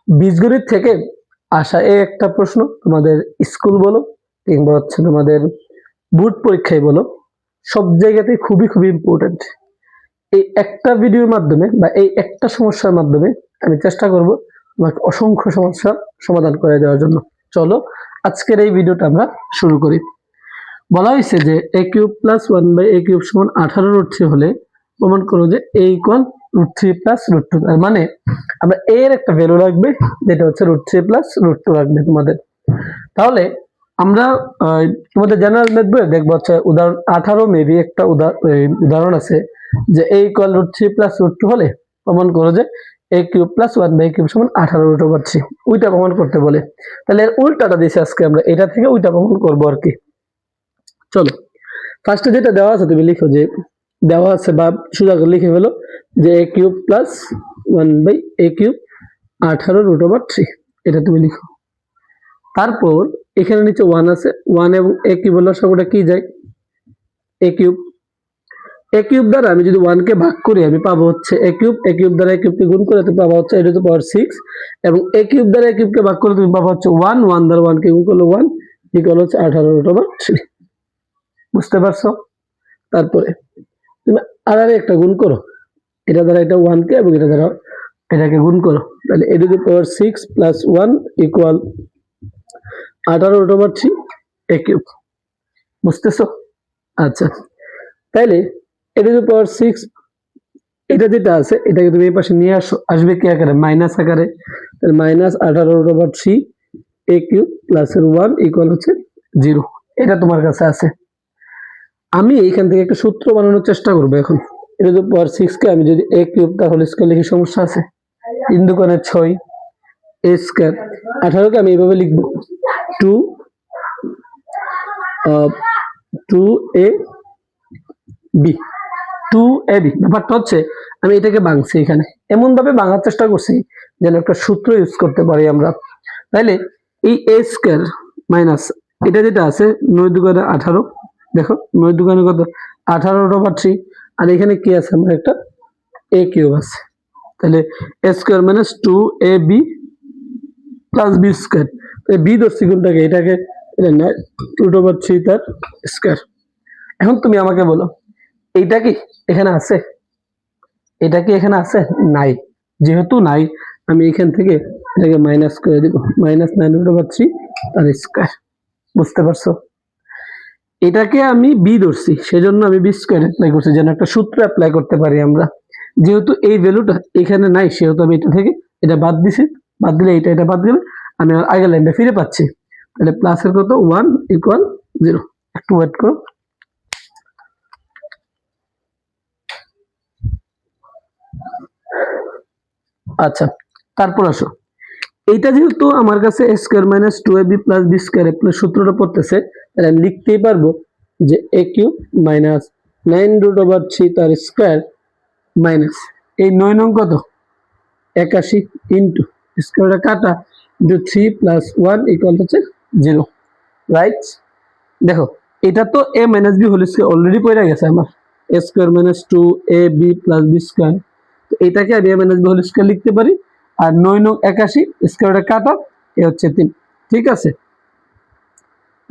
বীজগণিত থেকে আসা এই একটা প্রশ্ন তোমাদের স্কুল বলো কিংবা হচ্ছে তোমাদের বোর্ড পরীক্ষায় বলো, সব জায়গাতে খুবই খুবই ইম্পর্টেন্ট। এই একটা ভিডিওর মাধ্যমে বা এই একটা সমস্যার মাধ্যমে আমি চেষ্টা করব তোমাকে অসংখ্য সমস্যার সমাধান করে দেওয়ার জন্য। চলো আজকের এই ভিডিওটা আমরা শুরু করি। বলা হয়েছে যে a cube plus 1/a cube সমান 18√3 হলে প্রমাণ করো যে a ইকুয়াল √3 প্লাস √2। তার মানে আমরা a এর একটা ভ্যালু রাখবে যেটা হচ্ছে √3 প্লাস √2 রাখবে তোমাদের। তাহলে আমরা তোমাদের জেনারেল ম্যাথ বইয়ে দেখবো হচ্ছে উদাহরণ 18 মেবি একটা উদাহরণ আছে যে a ইকুয়াল √3 প্লাস √2 হলে প্রমাণ করো যে a cube plus 1/a cube সমান 18√3। ওইটা প্রমাণ করতে বলে। তাহলে এর উল্টাটা দিয়েছি আজকে আমরা, এটা থেকে ওইটা প্রমাণ করবো আর কি। চলো ফার্স্টে যেটা দেওয়া আছে তুমি লিখো, যে দেওয়া আছে বা সোজা করে লিখে ফেলো যে a cube plus 1/a cube 18√3, এটা তুমি লিখো। তারপর এখানে নিচে 1 আছে, 1 এবং a কিউবের লসাগুটা কি যায় a কিউব। a কিউব দ্বারা আমি যদি 1 কে ভাগ করি আমি পাবো হচ্ছে a কিউব, a কিউব দ্বারা a কিউবকে গুণ করে তুমি পাবো হচ্ছে a টু দি পাওয়ার 6, এবং a কিউব দ্বারা a কিউবকে ভাগ করে তুমি পাবো হচ্ছে 1, 1 দ্বারা 1 কে গুণ করলে 1 ইকুয়াল হচ্ছে 18√3। বুঝতে পারছো? তারপরে তুমি আর একটা গুণ করো, এটা দ্বারা এটা 1 কে এবং এটা দ্বারা এটাকে গুণ করো, তাহলে a to the power 6 plus 1 equal 18√3 a cube. বুঝতেছো? আচ্ছা, তাইলে a টু দি পাওয়ার 6 এটা যেটা আছে এটাকে তুমি এই পাশে নিয়ে আসবে কি আকারে, মাইনাস আকারে। তাহলে minus 18√3 a cube plus 1 equal হচ্ছে 0। এটা তোমার কাছে আছে। আমি এইখান থেকে একটা সূত্র বানানোর চেষ্টা করবো এখন। এটা তো পাওয়ার 6 কে আমি যদি a কিউব তাহলে স্কয়ার লিখি, সমস্যা আছে? 3 দুগুণে 6 a স্কয়ার। 18 কে আমি এইভাবে লিখবো 2ab। ব্যাপারটা হচ্ছে আমি এটাকে ভাঙছি, এখানে এমন ভাবে ভাঙার চেষ্টা করছি যেন একটা সূত্র ইউজ করতে পারি আমরা। তাইলে এই a স্কয়ার মাইনাস এটা যেটা আছে 9 দুগুণে 18, দেখো 9 দুগুণে কত 18/3, আর এখানে কি আছে আমার একটা a কিউব আছে। তাহলে a স্কয়ার minus 2ab plus b square. তাহলে b ধরছি কোনটাকে, এটাকে √3 তার স্কয়ার। এখন তুমি আমাকে বলো এইটা কি এখানে আছে? এটা কি এখানে আছে? নাই। যেহেতু নাই আমি এখান থেকে এটাকে মাইনাস করে দিব, মাইনাস 9√3 তার স্কয়ার। বুঝতে পারছো? এটাকে আমি বি ধরছি সেজন্য আমি বি স্কয়ার অ্যাপ্লাই করছি, যেন একটা সূত্র অ্যাপ্লাই করতে পারি আমরা। যেহেতু এই ভ্যালুটা এখানে নাই সেহেতু আমি এটা থেকে এটা বাদ দিছি, বাদ দিলে এটা বাদ গেলে আমি আগের লাইনটা ফিরে পাচ্ছি। তাহলে প্লাসের কত 1 ইকুয়াল 0। একটু ওয়েট করো। আচ্ছা, তারপর আসো, এইটা যেহেতু আমার কাছে a স্কয়ার minus 2ab plus b square plus সূত্রটা পড়তেছে, তাহলে আমি লিখতেই পারবো যে a কিউব মাইনাস 9√3 তার স্কয়ার মাইনাস এই 9 নং কত 81 ইন্টু স্কয়ারটা কাটা ইন্টু 3 প্লাস 1 ইকুয়াল হচ্ছে 0, রাইট? দেখো এটা তো a minus b whole square already পড়ে গেছে আমার, a স্কয়ার minus 2ab plus b square. তো এটাকে আমি a minus b whole square লিখতে পারি, আর 9 নং 81 স্কয়ারটা কাটা এ হচ্ছে 3। ঠিক আছে?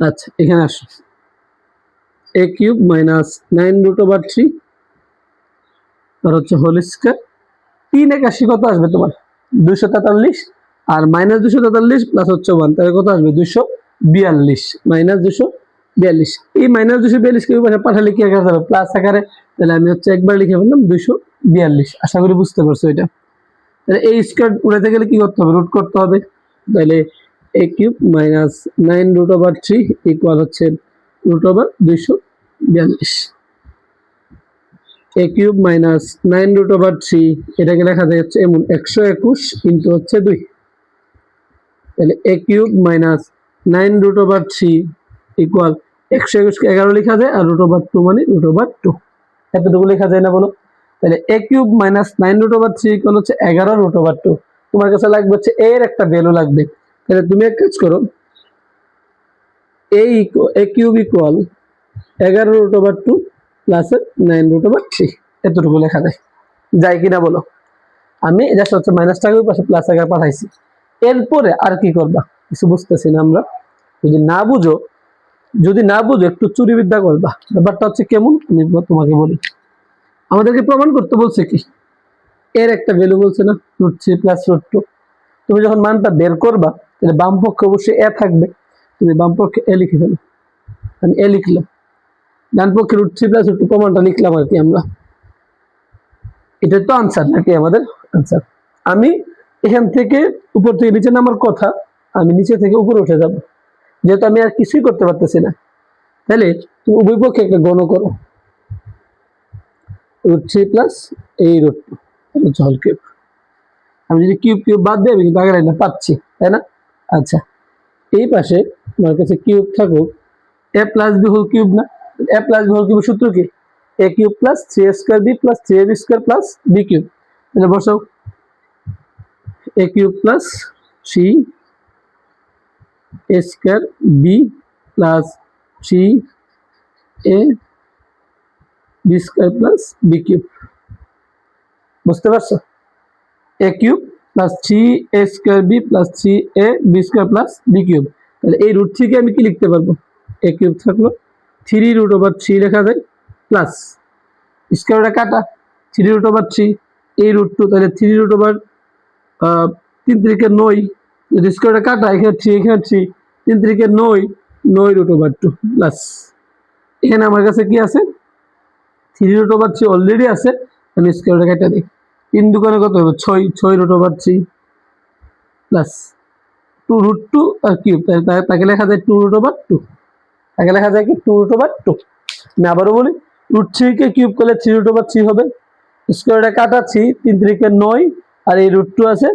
আচ্ছা, এখানে আসো, a কিউব মাইনাস 9√3 আর হচ্ছে হোল স্কয়ার। 3 81 কত আসবে তোমার 243, আর মাইনাস 243 প্লাস হচ্ছে 1 তাহলে কত আসবে 242, মাইনাস 242। এই মাইনাস 242 কে পাশে পাঠালে কি আকারে যাবে, প্লাস আকারে। তাহলে আমি হচ্ছে একবার লিখে ফেললাম 242। আশা করি বুঝতে পারছো এটা। তাহলে এই স্কয়ার উড়াতে গেলে কি করতে হবে, রুট করতে হবে। তাহলে a কিউব মাইনাস 9√3 ইকুয়াল হচ্ছে √242। a কিউব মাইনাস 9√3 এটাকে লেখা যায় হচ্ছে এমন 121 ইন্টু হচ্ছে 2। তাহলে a কিউব মাইনাস 9√3 ইকুয়াল 121 কে 11 লেখা যায়, আর √2 মানে √2। এতটুকু লেখা যায় না বলো? তাহলে a কিউব মাইনাস 9√3 ইকুয়াল হচ্ছে 11√2। তোমার কাছে লাগবে হচ্ছে এর একটা ভ্যালু লাগবে। তাহলে তুমি এক কাজ করো, a কিউব ইকুয়াল 11√2 প্লাস 9√3, এতটুকু লেখা যায় কিনা বলো? আমি জাস্ট হচ্ছে মাইনাসটাকে পাশে প্লাস আকারে পাঠাইছি। এরপরে আর কি করবা কিছু বুঝতেছি না আমরা। যদি না বুঝো একটু চুরিবিদ্যা করবা। ব্যাপারটা হচ্ছে কেমন আমি তোমাকে বলি। আমাদেরকে প্রমাণ করতে বলছে কি, এর একটা ভ্যালু বলছে না √3 + √2। তুমি যখন মানটা বের করবা তাহলে বাম পক্ষে অবশ্যই এ থাকবে, তুমি বাম পক্ষে এ লিখে ফেলো। আমি এ লিখলাম, ডান পক্ষে √3 + √2 প্রমাণটা লিখলাম আর কি আমরা। এটা তো আনসার নাকি আমাদের আনসার। আমি এখান থেকে উপর থেকে নিচে নামার কথা, আমি নিচে থেকে উপরে উঠে যাব, যেহেতু আমি আর কিছুই করতে পারতেছি না। তাহলে তুমি উভয় পক্ষে একটা গণ করো, √3 + এই √2 হল কিউব। আমি যদি কিউব কিউব বাদ দিই আমি কিন্তু আগের লাইনে পাচ্ছি, তাই না? আচ্ছা, এই পাশে আমার কাছে কিউব থাকুক, a + b হোল কিউব না? a + b হোল কিউবের সূত্র কি? a³ + 3a² b + 3ab² + b³। তাহলে বসাও a³ + 3a² b + 3ab² + b³। বুঝতে পারছো? a³ + 3a² b + 3ab² + b³। তাহলে এই √3 কে আমি কি লিখতে পারবো? a³ থাকলো 3√3 লেখা যায় প্লাস স্কয়ারটা কাটা 3√3 এই √2, তাহলে 3√3 9, যদি স্কয়ারটা কাটা এখানে 3 এখানে 3, 3 3 9, 9√2 প্লাস এখানে আমার কাছে কি আছে 3√3 অলরেডি আছে, আমি স্কয়ারটা কাটা দিই। 3 দুগুণে কত হবে 6, 6√3 প্লাস 2√2 আর কিউব, তাকে লেখা যায় 2√2, তাকে লেখা যায় কি 2√2। আমি আবারও বলি √3 কে কিউব করলে 3√3 হবে, স্কয়ারটা কাটাচ্ছি 3 3 9 আর এই √2 আছে,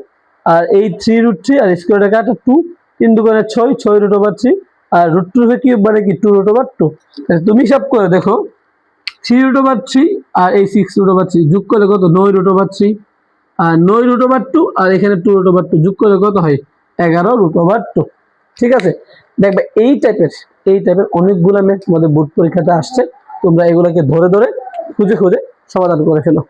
আর এই 3√3 আর স্কয়ারটা কাটা 2, 3 দুগুণে 6, 6√3 আর √2 কে কিউব মানে কি 2√2। তাহলে তুমি হিসাব করে দেখো 3√3 আর এই 6√3 যোগ করলে কত 9√3, আর 9√2 আর এখানে 2√2 যোগ করলে কত হয় 11√2। ঠিক আছে, দেখবে এই টাইপের অনেকগুলো ম্যাথ তোমাদের বোর্ড পরীক্ষাতে আসছে, তোমরা এগুলোকে ধরে ধরে খুঁজে খুঁজে সমাধান করে ফেলো।